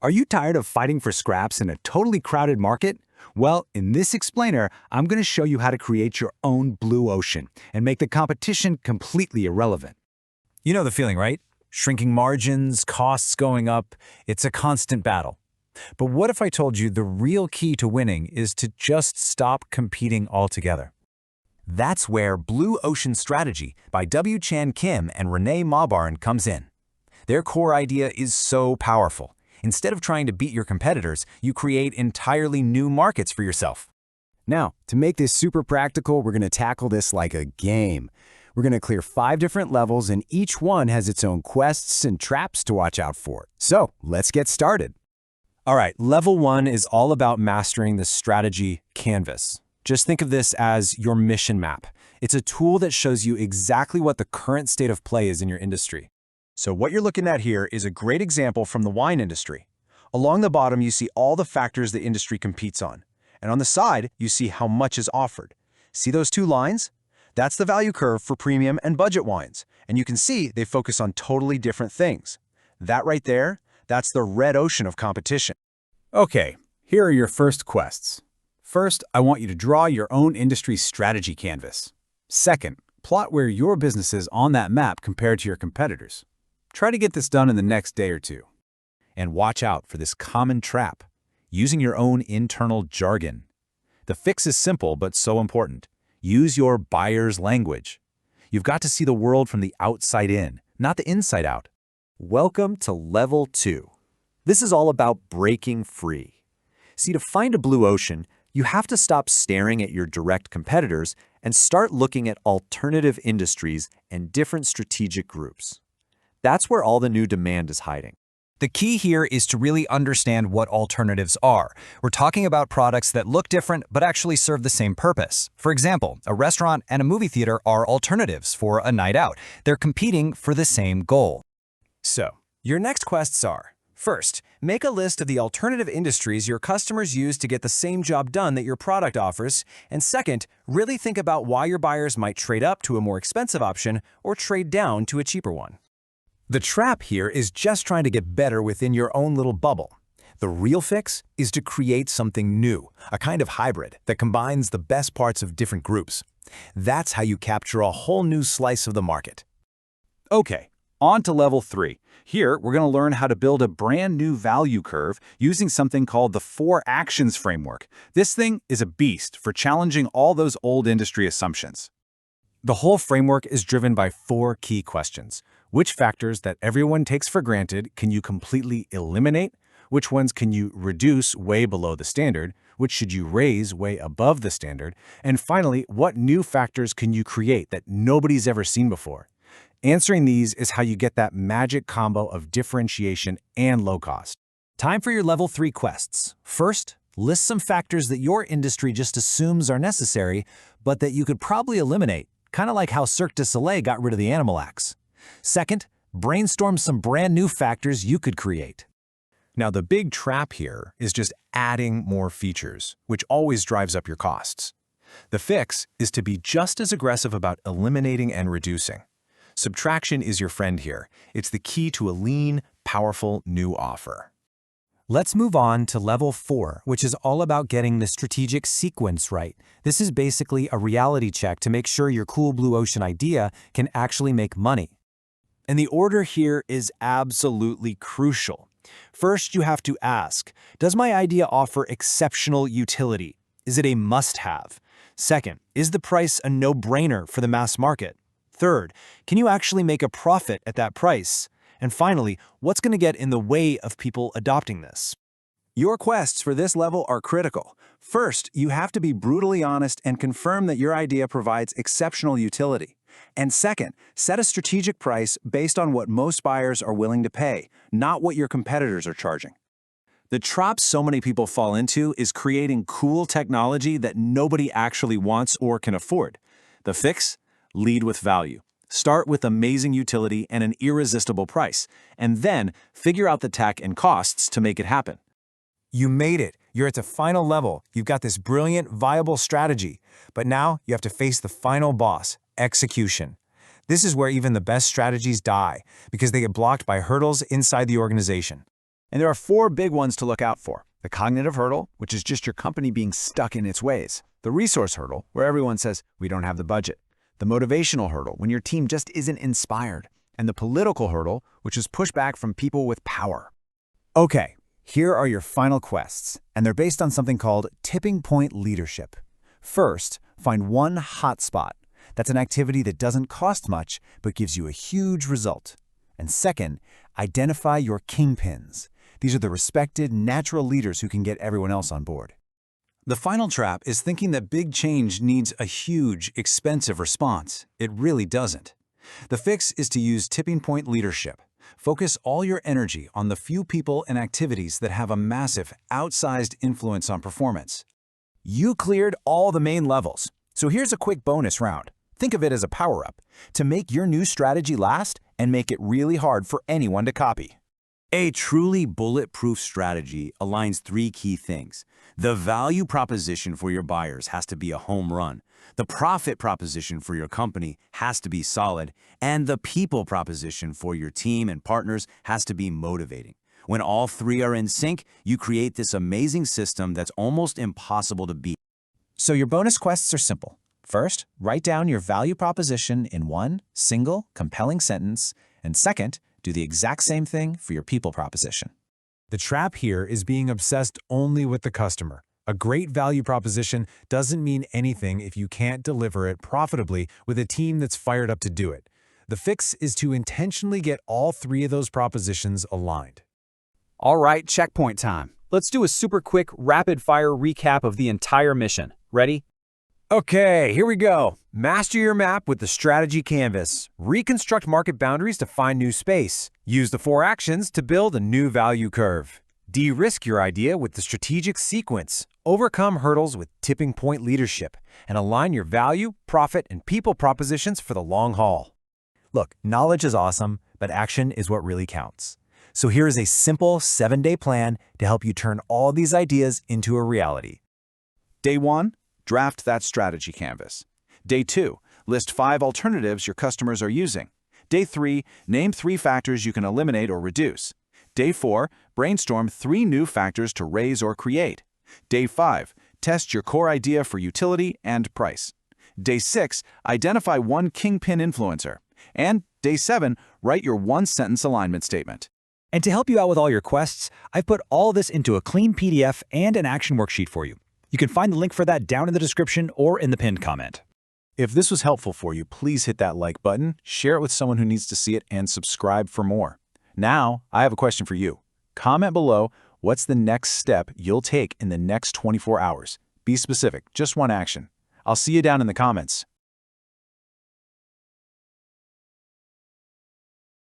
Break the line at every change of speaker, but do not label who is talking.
Are you tired of fighting for scraps in a totally crowded market? Well, in this explainer, I'm going to show you how to create your own blue ocean and make the competition completely irrelevant.
You know the feeling, right? Shrinking margins, costs going up, it's a constant battle. But what if I told you the real key to winning is to just stop competing altogether? That's where Blue Ocean Strategy by W. Chan Kim and Renee Maubarn comes in. Their core idea is so powerful. Instead of trying to beat your competitors, you create entirely new markets for yourself.
Now, to make this super practical, we're going to tackle this like a game. We're going to clear 5 different levels, and each one has its own quests and traps to watch out for. So, let's get started.
All right, level 1 is all about mastering the strategy canvas. Just think of this as your mission map. It's a tool that shows you exactly what the current state of play is in your industry.
So what you're looking at here is a great example from the wine industry. Along the bottom, you see all the factors the industry competes on. And on the side, you see how much is offered. See those 2 lines? That's the value curve for premium and budget wines. And you can see they focus on totally different things. That right there, that's the red ocean of competition.
Okay, here are your first quests. First, I want you to draw your own industry strategy canvas. Second, plot where your business is on that map compared to your competitors. Try to get this done in the next day or 2.
And watch out for this common trap, using your own internal jargon. The fix is simple but so important. Use your buyer's language. You've got to see the world from the outside in, not the inside out.
Welcome to Level 2. This is all about breaking free. See, to find a blue ocean, you have to stop staring at your direct competitors and start looking at alternative industries and different strategic groups. That's where all the new demand is hiding.
The key here is to really understand what alternatives are. We're talking about products that look different but actually serve the same purpose. For example, a restaurant and a movie theater are alternatives for a night out. They're competing for the same goal.
So, your next quests are: first, make a list of the alternative industries your customers use to get the same job done that your product offers. And second, really think about why your buyers might trade up to a more expensive option or trade down to a cheaper one.
The trap here is just trying to get better within your own little bubble. The real fix is to create something new, a kind of hybrid that combines the best parts of different groups. That's how you capture a whole new slice of the market.
Okay, on to level 3. Here, we're going to learn how to build a brand new value curve using something called the 4 actions framework. This thing is a beast for challenging all those old industry assumptions.
The whole framework is driven by 4 key questions. Which factors that everyone takes for granted can you completely eliminate? Which ones can you reduce way below the standard? Which should you raise way above the standard? And finally, what new factors can you create that nobody's ever seen before? Answering these is how you get that magic combo of differentiation and low cost.
Time for your level 3 quests. First, list some factors that your industry just assumes are necessary, but that you could probably eliminate, kind of like how Cirque du Soleil got rid of the animal acts. Second, brainstorm some brand new factors you could create.
Now, the big trap here is just adding more features, which always drives up your costs. The fix is to be just as aggressive about eliminating and reducing. Subtraction is your friend here. It's the key to a lean, powerful new offer.
Let's move on to level 4, which is all about getting the strategic sequence right. This is basically a reality check to make sure your cool blue ocean idea can actually make money. And the order here is absolutely crucial. First, you have to ask, does my idea offer exceptional utility? Is it a must-have? Second, is the price a no-brainer for the mass market? Third, can you actually make a profit at that price? And finally, what's going to get in the way of people adopting this?
Your quests for this level are critical. First, you have to be brutally honest and confirm that your idea provides exceptional utility. And second, set a strategic price based on what most buyers are willing to pay, not what your competitors are charging.
The trap so many people fall into is creating cool technology that nobody actually wants or can afford. The fix? Lead with value. Start with amazing utility and an irresistible price, and then figure out the tech and costs to make it happen.
You made it. You're at the final level. You've got this brilliant, viable strategy. But now you have to face the final boss, execution. This is where even the best strategies die, because they get blocked by hurdles inside the organization.
And there are 4 big ones to look out for. The cognitive hurdle, which is just your company being stuck in its ways. The resource hurdle, where everyone says, we don't have the budget. The motivational hurdle, when your team just isn't inspired. And the political hurdle, which is pushback from people with power. Okay, here are your final quests, and they're based on something called tipping point leadership. First, find one hotspot. That's an activity that doesn't cost much, but gives you a huge result. And second, identify your kingpins. These are the respected, natural leaders who can get everyone else on board.
The final trap is thinking that big change needs a huge, expensive response. It really doesn't. The fix is to use tipping point leadership. Focus all your energy on the few people and activities that have a massive, outsized influence on performance.
You cleared all the main levels. So here's a quick bonus round. Think of it as a power-up to make your new strategy last and make it really hard for anyone to copy.
A truly bulletproof strategy aligns 3 key things. The value proposition for your buyers has to be a home run. The profit proposition for your company has to be solid. And the people proposition for your team and partners has to be motivating. When all 3 are in sync, you create this amazing system that's almost impossible to beat.
So your bonus quests are simple. First, write down your value proposition in one single, compelling sentence. And second, do the exact same thing for your people proposition.
The trap here is being obsessed only with the customer. A great value proposition doesn't mean anything if you can't deliver it profitably with a team that's fired up to do it. The fix is to intentionally get all 3 of those propositions aligned.
All right, checkpoint time. Let's do a super quick, rapid-fire recap of the entire mission. Ready?
Okay, here we go. Master your map with the strategy canvas. Reconstruct market boundaries to find new space. Use the 4 actions to build a new value curve. De-risk your idea with the strategic sequence. Overcome hurdles with tipping point leadership. And align your value, profit, and people propositions for the long haul. Look, knowledge is awesome, but action is what really counts. So here is a simple 7-day plan to help you turn all these ideas into a reality.
Day 1, draft that strategy canvas. Day 2, list 5 alternatives your customers are using. Day 3, name 3 factors you can eliminate or reduce. Day 4, brainstorm 3 new factors to raise or create. Day 5, test your core idea for utility and price. Day 6, identify 1 kingpin influencer. And Day 7, write your 1-sentence alignment statement.
And to help you out with all your quests, I've put all this into a clean PDF and an action worksheet for you. You can find the link for that down in the description or in the pinned comment.
If this was helpful for you, please hit that like button, share it with someone who needs to see it, and subscribe for more. Now, I have a question for you. Comment below, what's the next step you'll take in the next 24 hours? Be specific, just one action. I'll see you down in the comments.